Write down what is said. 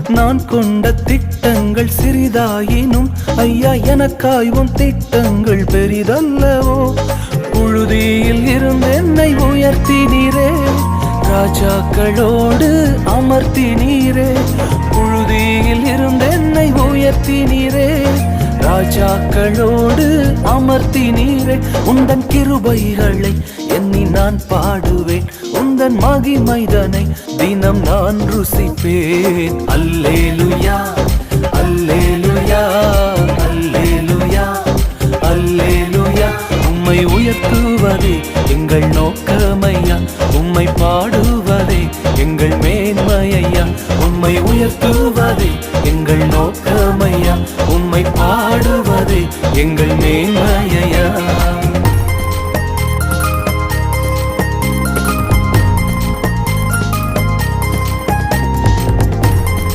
நான் கொண்ட திட்டங்கள் சிறிதாயினும் ஐயா எனக்காய் உன் திட்டங்கள் பெரிதல்லவோ. புழுதியில் இருந்து என்னை உயர்த்தினீரே, ராஜாக்களோடு அமர்த்தினீரே. புழுதியில் இருந்து என்னை உயர்த்தினீரே, ராஜாக்களோடு அமர்த்தினீரே. உந்தன் கிருபைகளை எண்ணி நான் பாடுவேன், உந்தன் மகிமைதனை தினம் நான் ருசிப்பேன். அல்லேலுயா அல்லேலுயா அல்லேலுயா அல்லேலுயா. உம்மை உயர்த்துவதே எங்கள் நோக்கமையா, உம்மை பாடுவதே எங்கள் மேன்மையா. உம்மை உயர்த்துவதே எங்கள் நோக்கமையா, உம்மை பாடுவதே எங்கள் மேன்மையா.